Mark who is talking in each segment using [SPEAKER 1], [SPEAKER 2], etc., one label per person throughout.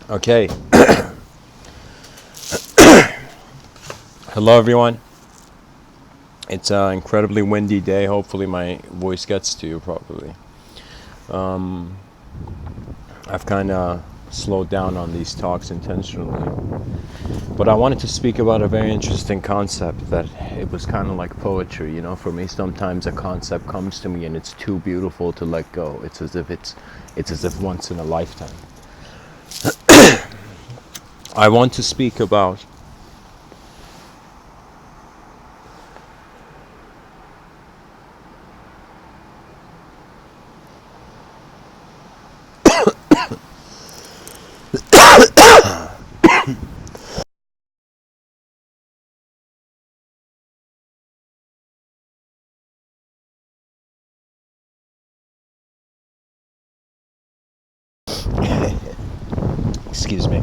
[SPEAKER 1] Okay. Hello, everyone. It's an incredibly windy day. Hopefully, my voice gets to you properly. I've kind of slowed down on these talks intentionally, but I wanted to speak about a very interesting concept that it was kind of like poetry. You know, for me, sometimes a concept comes to me and it's too beautiful to let go. It's as if once in a lifetime. I want to speak about excuse me.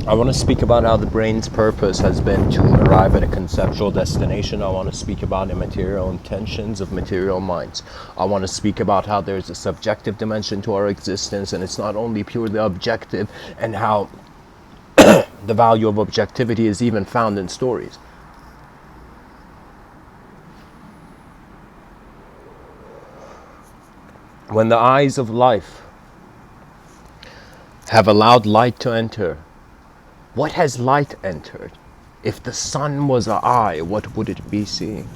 [SPEAKER 1] I want to speak about how the brain's purpose has been to arrive at a conceptual destination. I want to speak about immaterial intentions of material minds. I want to speak about how there's a subjective dimension to our existence, and it's not only purely objective, and how the value of objectivity is even found in stories. When the eyes of life have allowed light to enter, what has light entered? If the sun was an eye, what would it be seeing?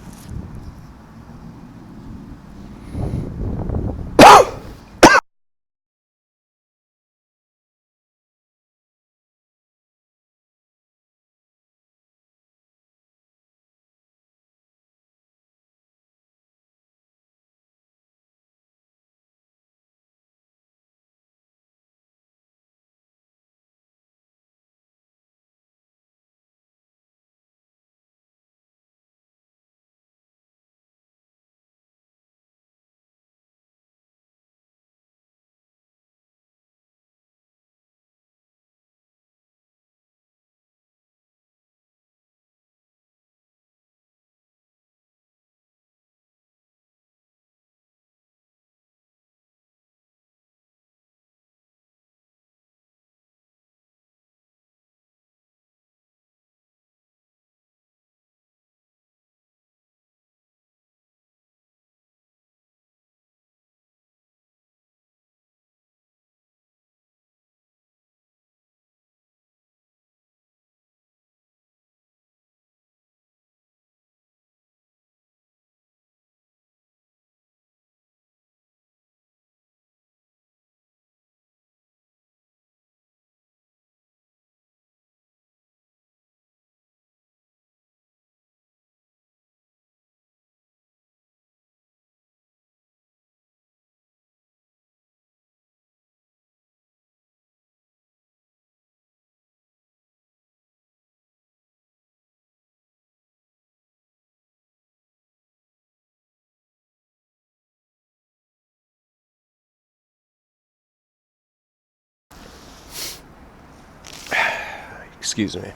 [SPEAKER 1] Excuse me.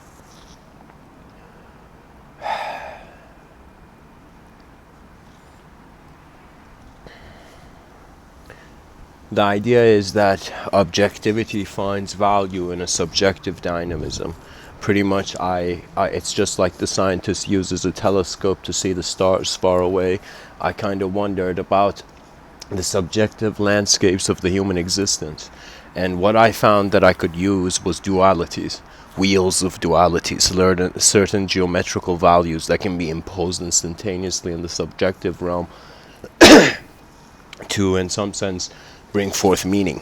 [SPEAKER 1] The idea is that objectivity finds value in a subjective dynamism. Pretty much, it's just like the scientist uses a telescope to see the stars far away. I kind of wondered about the subjective landscapes of the human existence. And what I found that I could use was dualities, wheels of dualities, certain geometrical values that can be imposed instantaneously in the subjective realm to, in some sense, bring forth meaning.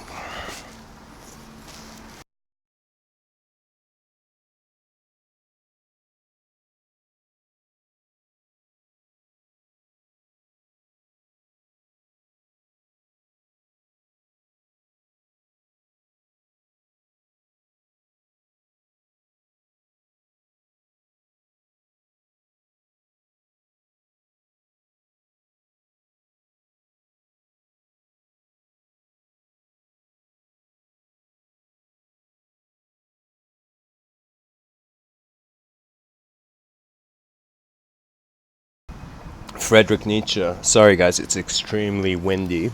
[SPEAKER 1] Friedrich Nietzsche. Sorry, guys, it's extremely windy,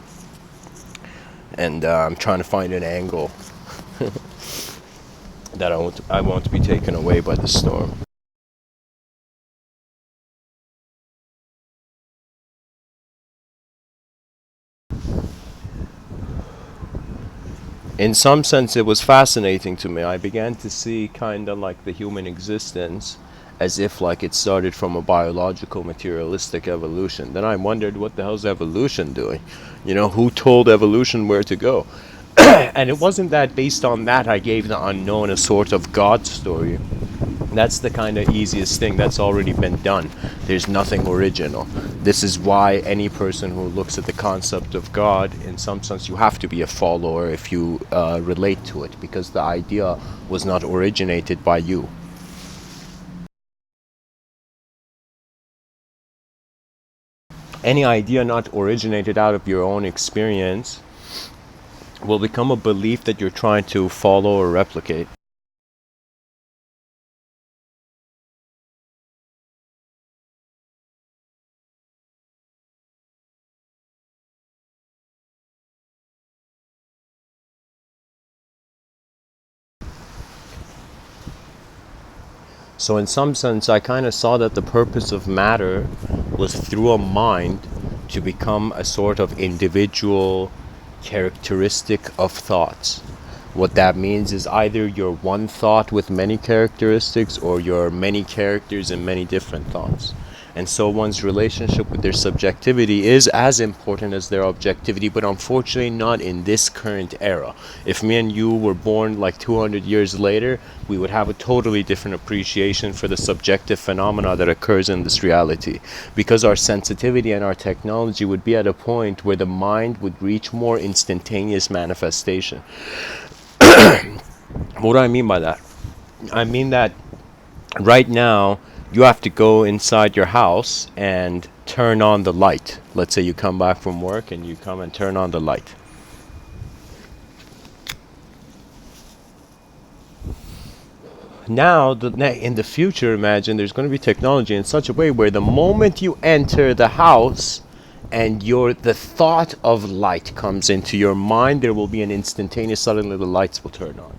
[SPEAKER 1] and I'm trying to find an angle. that I won't be taken away by the storm. In some sense, it was fascinating to me. I began to see kind of like the human existence as if like it started from a biological materialistic evolution. Then I wondered, what the hell's evolution doing? You know, who told evolution where to go? And it wasn't that based on that I gave the unknown a sort of God story. That's the kind of easiest thing that's already been done. There's nothing original. This is why any person who looks at the concept of God, in some sense, you have to be a follower if you relate to it, because the idea was not originated by you. Any idea not originated out of your own experience will become a belief that you're trying to follow or replicate. So, in some sense, I kind of saw that the purpose of matter was through a mind to become a sort of individual characteristic of thoughts. What that means is either you're one thought with many characteristics, or you're many characters and many different thoughts. And so one's relationship with their subjectivity is as important as their objectivity, but unfortunately not in this current era. If me and you were born like 200 years later, we would have a totally different appreciation for the subjective phenomena that occurs in this reality, because our sensitivity and our technology would be at a point where the mind would reach more instantaneous manifestation. What do I mean by that? I mean that right now you have to go inside your house and turn on the light. Let's say you come back from work and you come and turn on the light. Now, in the future, imagine there's going to be technology in such a way where the moment you enter the house and the thought of light comes into your mind, there will be an instantaneous, suddenly the lights will turn on.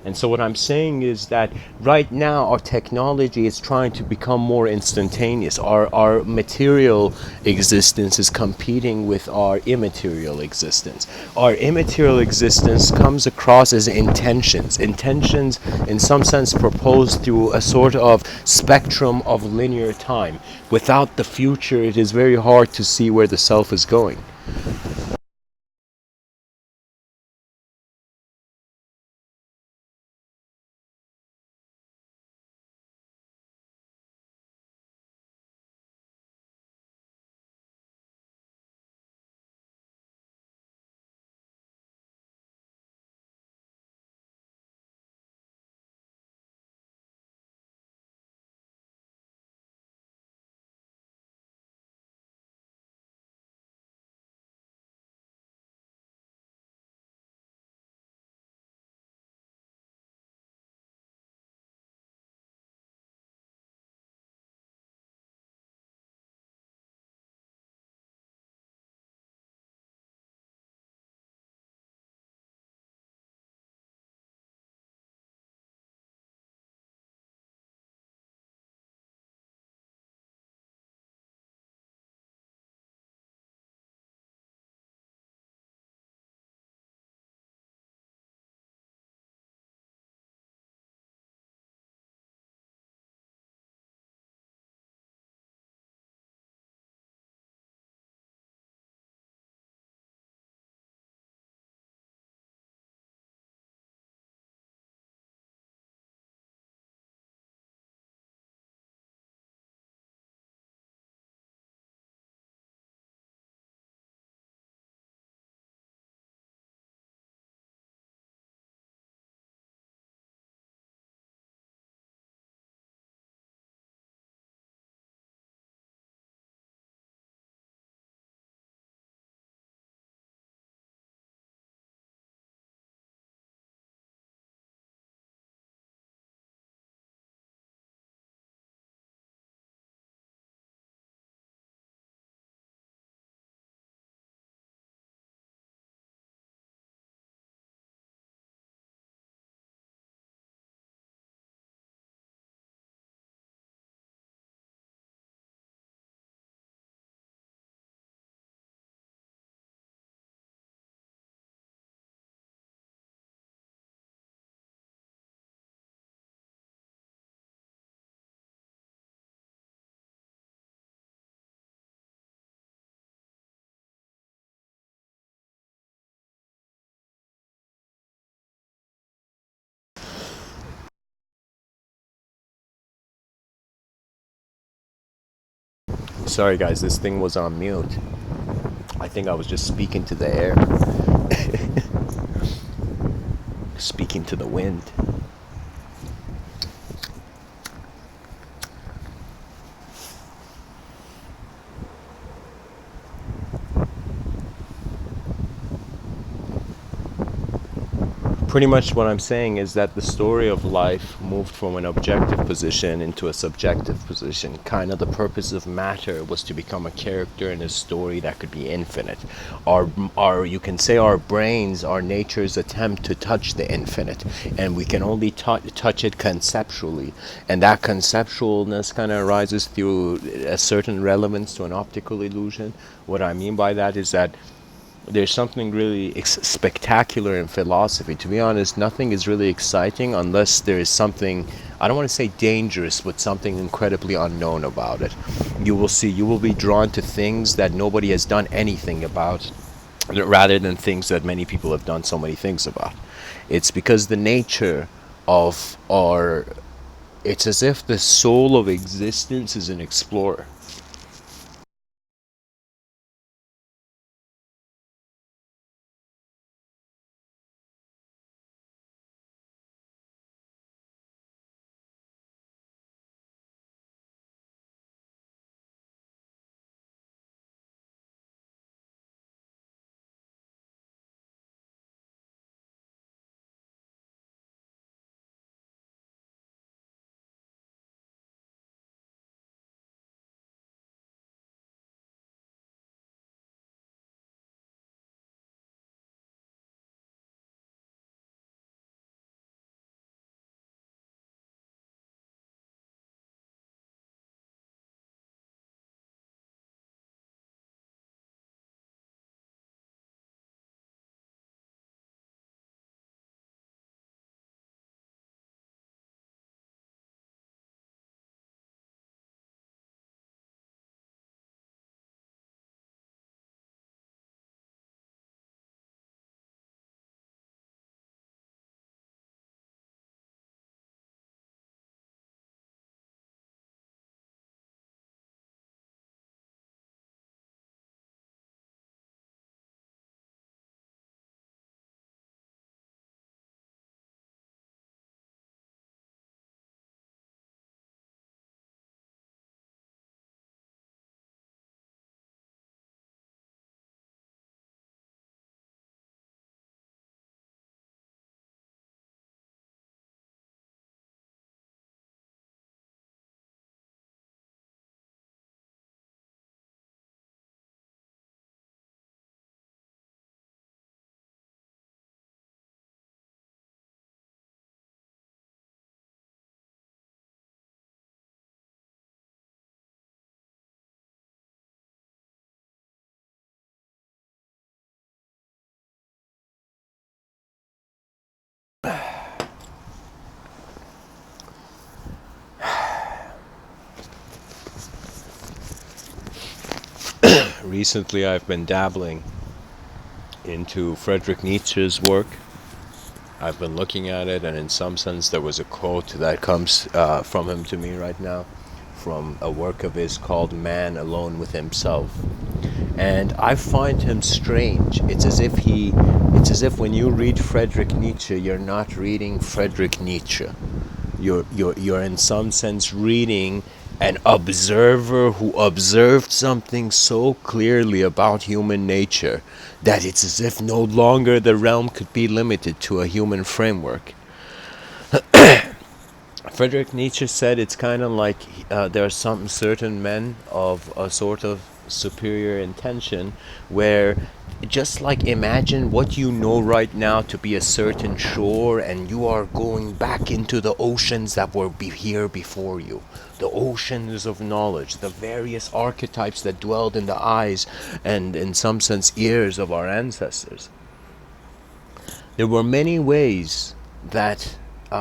[SPEAKER 1] And so what I'm saying is that right now our technology is trying to become more instantaneous. Our material existence is competing with our immaterial existence. Our immaterial existence comes across as intentions. Intentions, in some sense, proposed through a sort of spectrum of linear time. Without the future, it is very hard to see where the self is going. Sorry guys, this thing was on mute. I think I was just speaking to the air, speaking to the wind. Pretty much what I'm saying is that the story of life moved from an objective position into a subjective position. Kind of the purpose of matter was to become a character in a story that could be infinite. Our you can say our brains are nature's attempt to touch the infinite, and we can only touch it conceptually. And that conceptualness kind of arises through a certain relevance to an optical illusion. What I mean by that is that there's something really spectacular in philosophy. To be honest, nothing is really exciting unless there is something, I don't want to say dangerous, but something incredibly unknown about it. You will see, you will be drawn to things that nobody has done anything about, rather than things that many people have done so many things about. It's because the nature of our, it's as if the soul of existence is an explorer. Recently I've been dabbling into Friedrich Nietzsche's work. I've been looking at it, and in some sense there was a quote that comes from him to me right now, from a work of his called Man Alone with Himself. And I find him strange. It's as if when you read Friedrich Nietzsche, you're not reading Friedrich Nietzsche. You're in some sense reading an observer who observed something so clearly about human nature that it's as if no longer the realm could be limited to a human framework. Friedrich Nietzsche said it's kind of like there are some certain men of a sort of superior intention where, just like, imagine what you know right now to be a certain shore, and you are going back into the oceans that were here before you, the oceans of knowledge, the various archetypes that dwelled in the eyes and in some sense ears of our ancestors. There were many ways that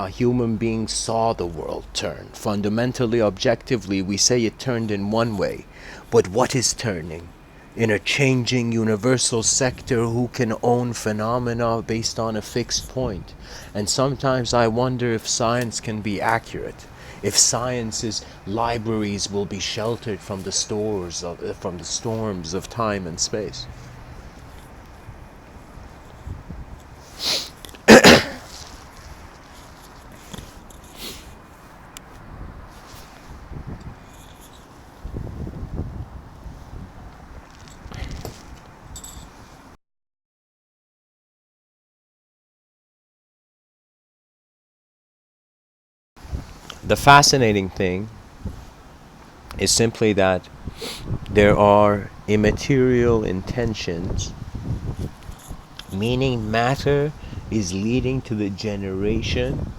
[SPEAKER 1] human beings saw the world turn. Fundamentally, objectively, we say it turned in one way. But what is turning? In a changing universal sector, who can own phenomena based on a fixed point? And sometimes I wonder if science can be accurate. if science's libraries will be sheltered from the from the storms of time and space. The fascinating thing is simply that there are immaterial intentions, meaning matter is leading to the generation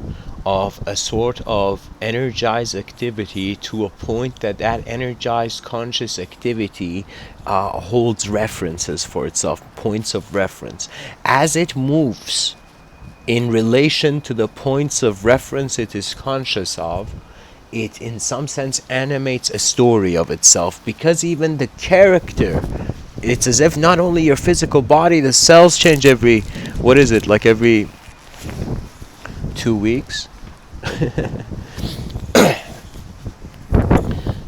[SPEAKER 1] of a sort of energized activity to a point that that energized conscious activity holds references for itself, points of reference. As it moves in relation to the points of reference it is conscious of, it in some sense animates a story of itself, because even the character, it's as if not only your physical body, the cells change every, what is it, like every 2 weeks?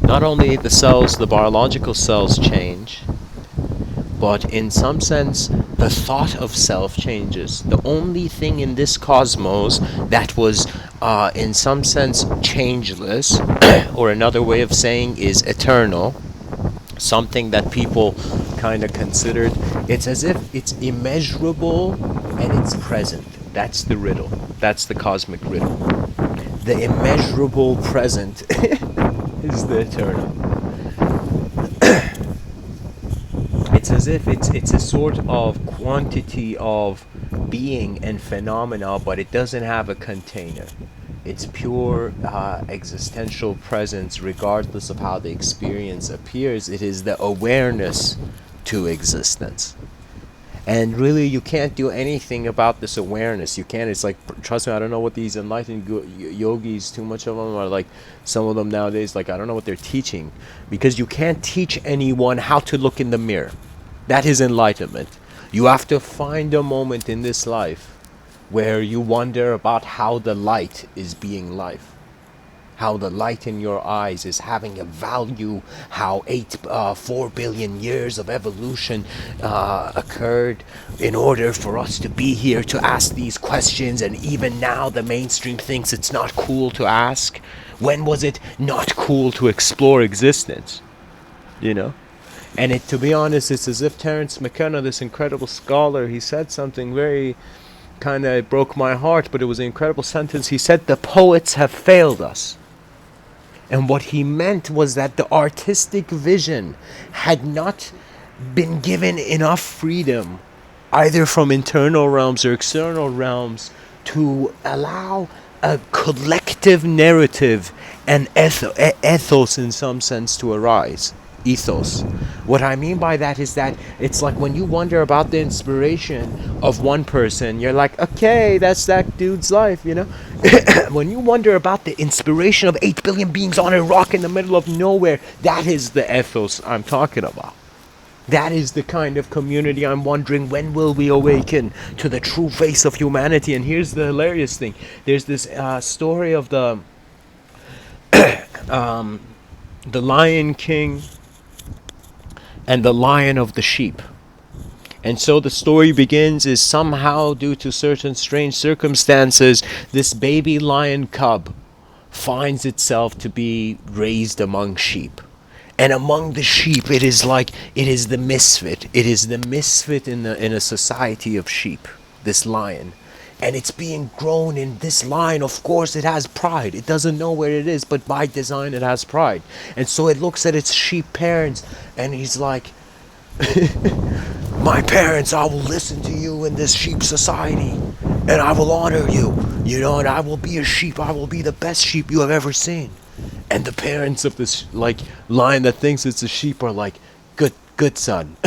[SPEAKER 1] Not only the cells, the biological cells change, but in some sense the thought of self changes. The only thing in this cosmos that was in some sense changeless, or another way of saying is eternal, something that people kind of considered, it's as if it's immeasurable and it's present. That's the riddle. That's the cosmic riddle. The immeasurable present is the eternal. It's as if it's a sort of quantity of being and phenomena, but it doesn't have a container. It's pure existential presence, regardless of how the experience appears. It is the awareness to existence. And really, you can't do anything about this awareness. You can't. It's like, trust me, I don't know what these enlightened yogis, too much of them, are like, some of them nowadays, like, I don't know what they're teaching. Because you can't teach anyone how to look in the mirror. That is enlightenment. You have to find a moment in this life where you wonder about how the light is being life. How the light in your eyes is having a value, how 4 billion years of evolution occurred in order for us to be here to ask these questions, and even now the mainstream thinks it's not cool to ask. When was it not cool to explore existence? You know? And to be honest, it's as if Terence McKenna, this incredible scholar, he said something very kind of broke my heart, but it was an incredible sentence. He said, the poets have failed us. And what he meant was that the artistic vision had not been given enough freedom, either from internal realms or external realms, to allow a collective narrative and ethos in some sense to arise. Ethos. What I mean by that is that it's like when you wonder about the inspiration of one person, you're like, okay, that's that dude's life, you know? When you wonder about the inspiration of 8 billion beings on a rock in the middle of nowhere, that is the ethos I'm talking about. That is the kind of community I'm wondering, when will we awaken to the true face of humanity? And here's the hilarious thing. There's this story of the Lion King and the Lion of the Sheep. And so the story begins is somehow, due to certain strange circumstances, this baby lion cub finds itself to be raised among sheep. And among the sheep, it is the misfit. It is the misfit in a society of sheep, this lion. And it's being grown in this lion. Of course, it has pride. It doesn't know where it is, but by design, it has pride. And so it looks at its sheep parents, and he's like, my parents, I will listen to you in this sheep society, and I will honor you, you know, and I will be a sheep. I will be the best sheep you have ever seen. And the parents of this lion that thinks it's a sheep are like, good son.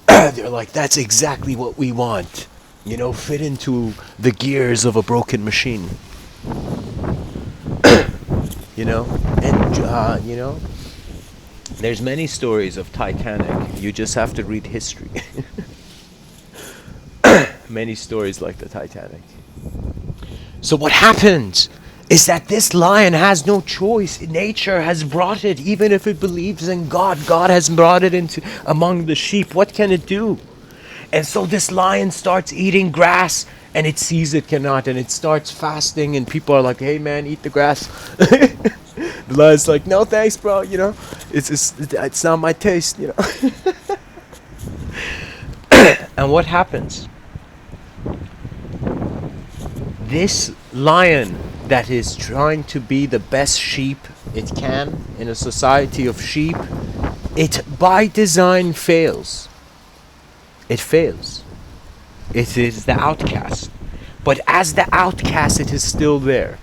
[SPEAKER 1] They're like, that's exactly what we want, you know, fit into the gears of a broken machine. You know, and you know, there's many stories of Titanic. You just have to read history. Many stories like the Titanic. So what happened is that this lion has no choice. Nature has brought it, even if it believes in God. God has brought it into among the sheep. What can it do? And so this lion starts eating grass, and it sees it cannot, and it starts fasting, and people are like, hey man, eat the grass. The lion's like, no thanks, bro, it's not my taste. And what happens? This lion that is trying to be the best sheep it can in a society of sheep, it by design fails. It fails. It is the outcast. But as the outcast, it is still there.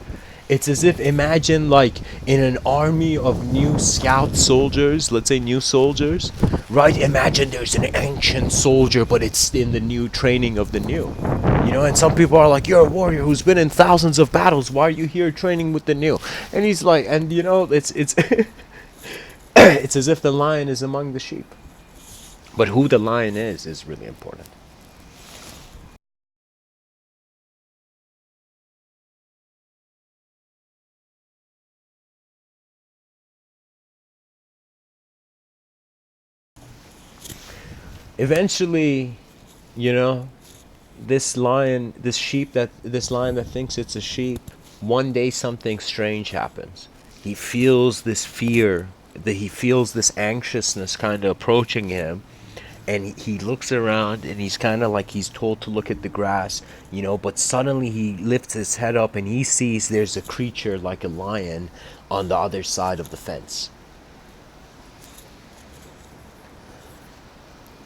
[SPEAKER 1] It's as if, imagine like in an army of new scout soldiers, let's say new soldiers, right? Imagine there's an ancient soldier, but it's in the new training of the new. And some people are like, you're a warrior who's been in thousands of battles. Why are you here training with the new? And he's like, and it's it's as if the lion is among the sheep. But who the lion is really important. Eventually, you know, this lion that thinks it's a sheep, one day something strange happens. He feels this fear, that he feels this anxiousness kind of approaching him, and he looks around, and he's kind of like he's told to look at the grass, but suddenly he lifts his head up, and he sees there's a creature like a lion on the other side of the fence.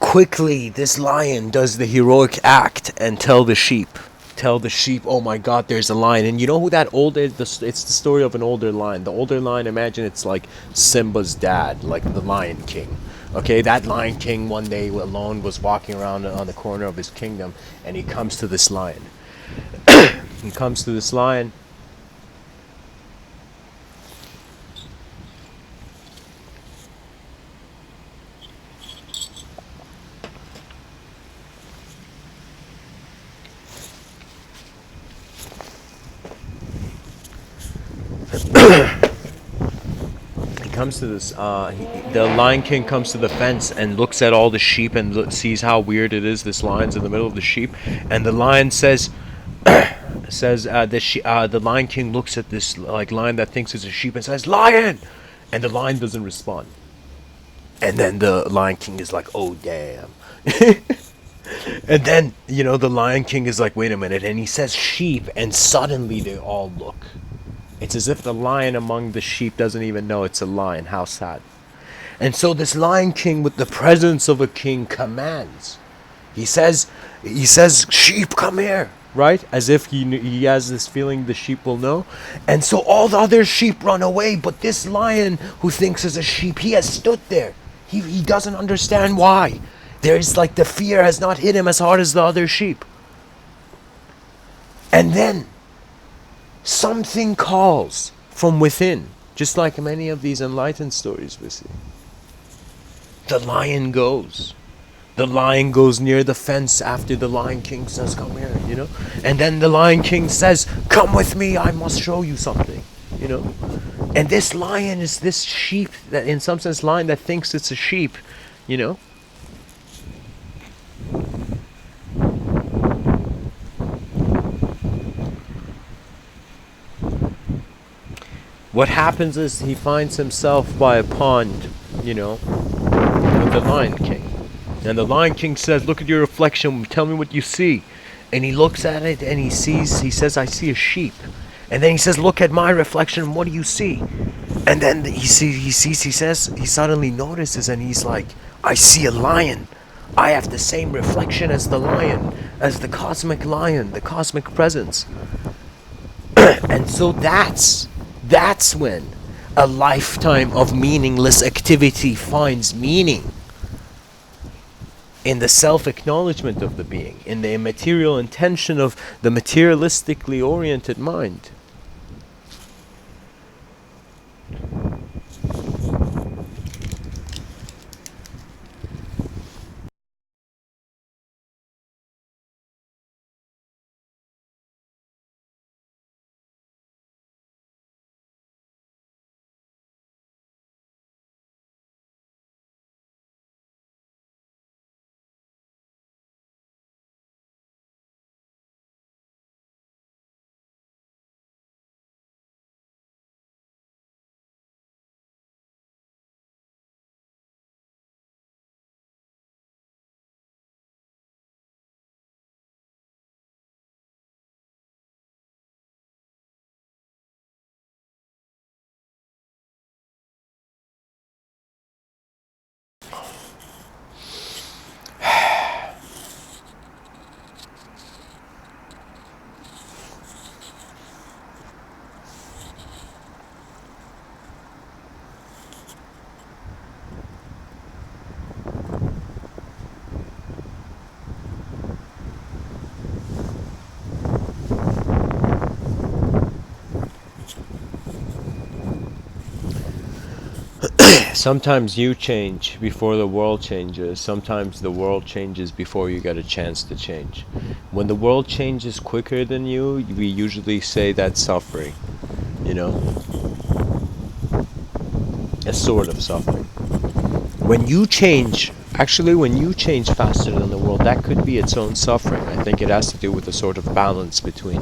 [SPEAKER 1] Quickly, this lion does the heroic act and tell the sheep, oh my god, there's a lion. And you know who that it's the story of an older lion. The older lion, imagine it's like Simba's dad, like the Lion King. Okay, that Lion King one day alone was walking around on the corner of his kingdom, and he comes to this lion. He comes to this lion. Comes to this the Lion King comes to the fence and looks at all the sheep and sees how weird it is. This lion's in the middle of the sheep, and the lion says the Lion King looks at this like lion that thinks it's a sheep and says, lion, and the lion doesn't respond. And then the Lion King is like, oh damn. And then the Lion King is like, wait a minute, and he says sheep, and suddenly they all look. It's as if the lion among the sheep doesn't even know it's a lion. How sad. And so this Lion King, with the presence of a king, commands. He says, sheep, come here. Right? As if he has this feeling the sheep will know. And so all the other sheep run away. But this lion who thinks is a sheep, he has stood there. He doesn't understand why. There's like the fear has not hit him as hard as the other sheep. And then something calls from within, just like many of these enlightened stories we see. The lion goes. The lion goes near the fence after the Lion King says, come here, And then the Lion King says, come with me, I must show you something, And this lion is this sheep, that in some sense lion that thinks it's a sheep, What happens is he finds himself by a pond, with the Lion King. And the Lion King says, look at your reflection, tell me what you see. And he looks at it and he says, I see a sheep. And then he says, look at my reflection, what do you see? And then he suddenly notices and he's like, I see a lion. I have the same reflection as the lion, as the cosmic lion, the cosmic presence. And so that's when a lifetime of meaningless activity finds meaning in the self-acknowledgement of the being, in the immaterial intention of the materialistically oriented mind. Sometimes you change before the world changes. Sometimes the world changes before you get a chance to change. When the world changes quicker than you, we usually say that's suffering. You know, a sort of suffering. When you change, actually, when you change faster than the world, that could be its own suffering. I think it has to do with a sort of balance between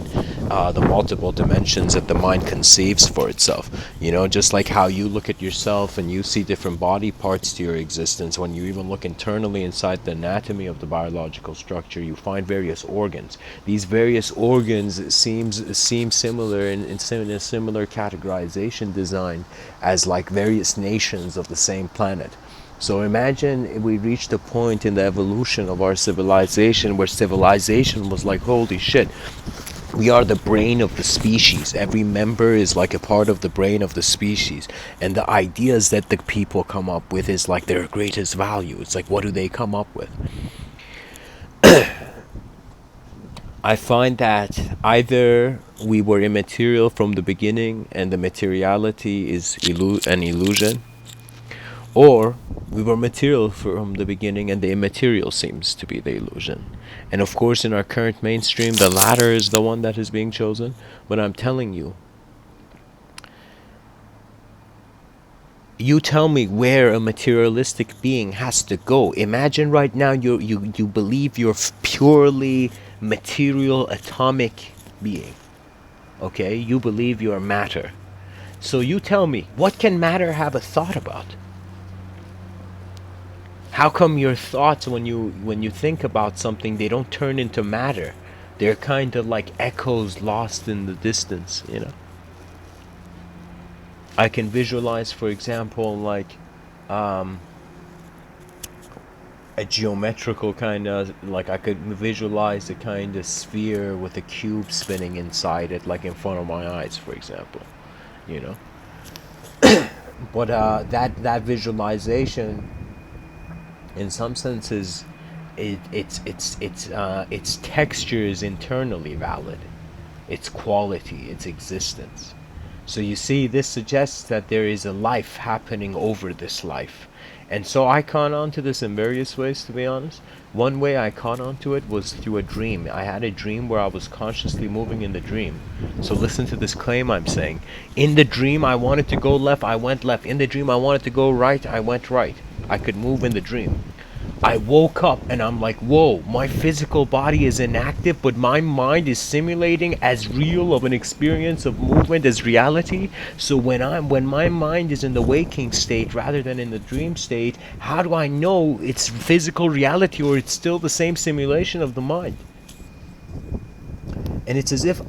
[SPEAKER 1] the multiple dimensions that the mind conceives for itself. You know, just like how you look at yourself and you see different body parts to your existence. When you even look internally inside the anatomy of the biological structure, you find various organs. These various organs seem similar in a similar categorization design as like various nations of the same planet. So imagine we reached a point in the evolution of our civilization where civilization was like, holy shit, we are the brain of the species. Every member is like a part of the brain of the species. And the ideas that the people come up with is like their greatest value. It's like, what do they come up with? I find that either we were immaterial from the beginning and the materiality is an illusion, or we were material from the beginning and the immaterial seems to be the illusion. And of course, in our current mainstream, the latter is the one that is being chosen. But I'm telling you, you tell me where a materialistic being has to go. Imagine right now you believe you're purely material atomic being. Okay? You believe you're matter. So you tell me, what can matter have a thought about? How come your thoughts, when you think about something, they don't turn into matter? They're kind of like echoes lost in the distance, you know? I can visualize, for example, like a geometrical kind of, like I could visualize a kind of sphere with a cube spinning inside it, like in front of my eyes, for example, you know? But that visualization, in some senses, its texture is internally valid, its quality, its existence. So you see, this suggests that there is a life happening over this life. And so I caught on to this in various ways, to be honest. One way I caught on to it was through a dream. I had a dream where I was consciously moving in the dream. So listen to this claim I'm saying. In the dream I wanted to go left, I went left. In the dream I wanted to go right, I went right. I could move in the dream. I woke up and I'm like, whoa, my physical body is inactive, but my mind is simulating as real of an experience of movement as reality. So when my mind is in the waking state rather than in the dream state, how do I know it's physical reality or it's still the same simulation of the mind? And it's as if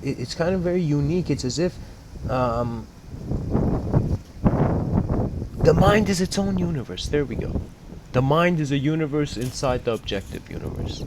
[SPEAKER 1] it's kind of very unique. It's as if the mind is its own universe. There we go. The mind is a universe inside the objective universe.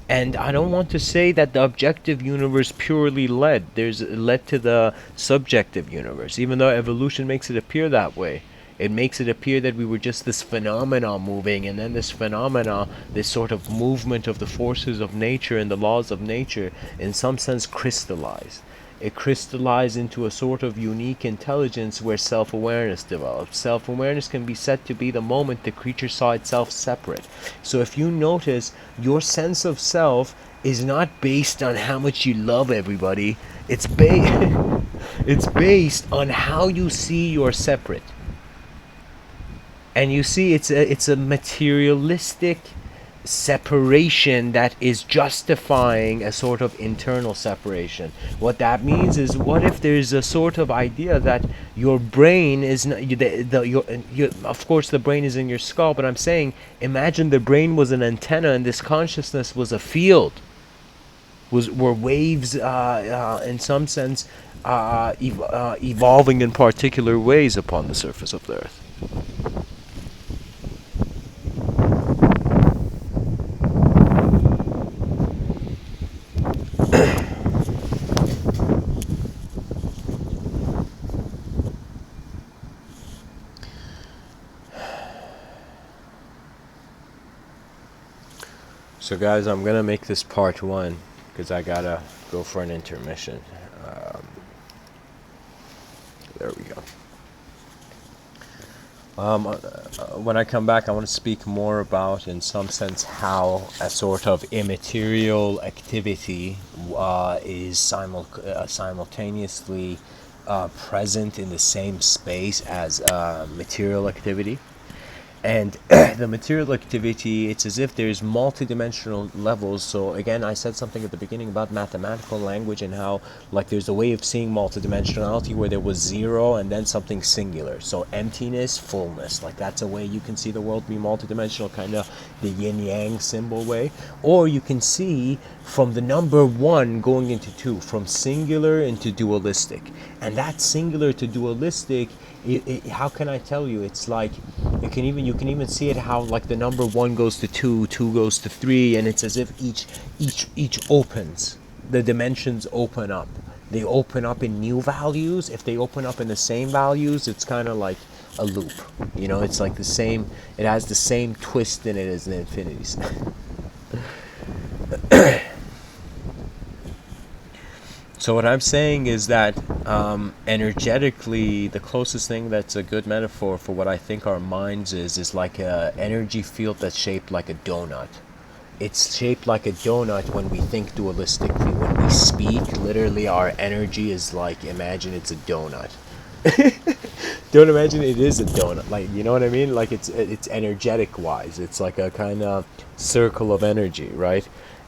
[SPEAKER 1] And I don't want to say that the objective universe purely led to the subjective universe, even though evolution makes it appear that way. It makes it appear that we were just this phenomena moving, and then this phenomena, this sort of movement of the forces of nature and the laws of nature, in some sense crystallized. It crystallized into a sort of unique intelligence where self-awareness develops. Self-awareness can be said to be the moment the creature saw itself separate. So if you notice, your sense of self is not based on how much you love everybody. It's based on how you see you're separate. And you see, it's a materialistic separation that is justifying a sort of internal separation. What that means is, what if there's a sort of idea that your brain is not, of course the brain is in your skull, but I'm saying, imagine the brain was an antenna and this consciousness was a field, were waves in some sense evolving in particular ways upon the surface of the earth. So guys, I'm gonna make this part one because I gotta go for an intermission. There we go. When I come back, I want to speak more about, in some sense, how a sort of immaterial activity is simultaneously present in the same space as material activity. And the material activity, it's as if there's multidimensional levels. So again, I said something at the beginning about mathematical language and how, like, there's a way of seeing multidimensionality where there was zero and then something singular. So emptiness, fullness, like that's a way you can see the world be multidimensional, kind of the yin-yang symbol way. Or you can see from the number one going into two, from singular into dualistic. And that singular to dualistic, how can I tell you? It's like you can even see it how, like, the number one goes to two, two goes to three, and it's as if each opens. The dimensions open up. They open up in new values. If they open up in the same values, it's kind of like a loop. You know, it's like the same. It has the same twist in it as the infinities. So what I'm saying is that energetically, the closest thing that's a good metaphor for what I think our minds is like a energy field that's shaped like a donut. It's shaped like a donut when we think dualistically. When we speak, literally our energy is like, imagine it's a donut. Don't imagine it is a donut. Like, you know what I mean? Like it's energetic wise. It's like a kind of circle of energy, right?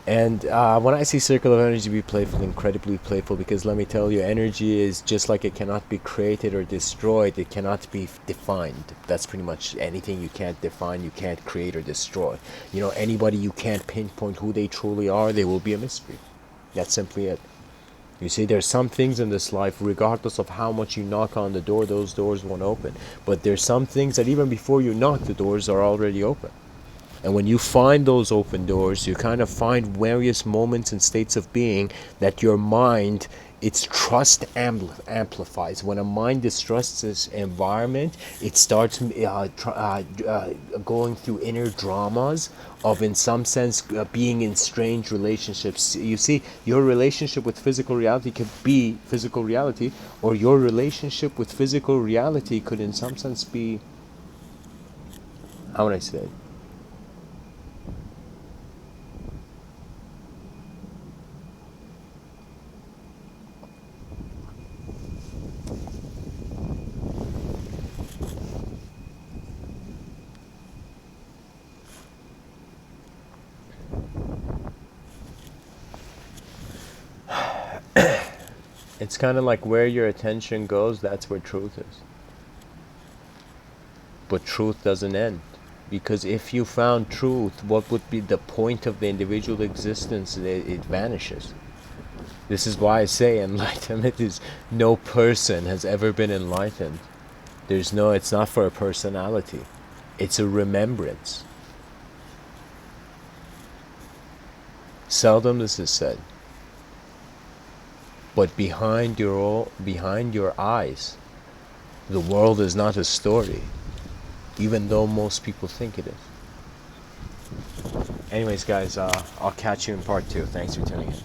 [SPEAKER 1] And when I see circle of energy be playful, incredibly playful, because let me tell you, energy is just like it cannot be created or destroyed, it cannot be defined. That's pretty much anything you can't define, you can't create or destroy. You know, anybody you can't pinpoint who they truly are, they will be a mystery. That's simply it. You see, there's some things in this life, regardless of how much you knock on the door, those doors won't open. But there's some things that even before you knock, the doors are already open. And when you find those open doors, you kind of find various moments and states of being that your mind, its trust amplifies. When a mind distrusts its environment, it starts going through inner dramas of, in some sense, being in strange relationships. You see, your relationship with physical reality could be physical reality, or your relationship with physical reality could, in some sense, be, how would I say it? It's kind of like where your attention goes, that's where truth is. But truth doesn't end. Because if you found truth, what would be the point of the individual existence? It vanishes. This is why I say enlightenment is, no person has ever been enlightened. It's not for a personality. It's a remembrance. Seldom this is said. But behind your eyes, the world is not a story, even though most people think it is. Anyways, guys, I'll catch you in part 2. Thanks for tuning in.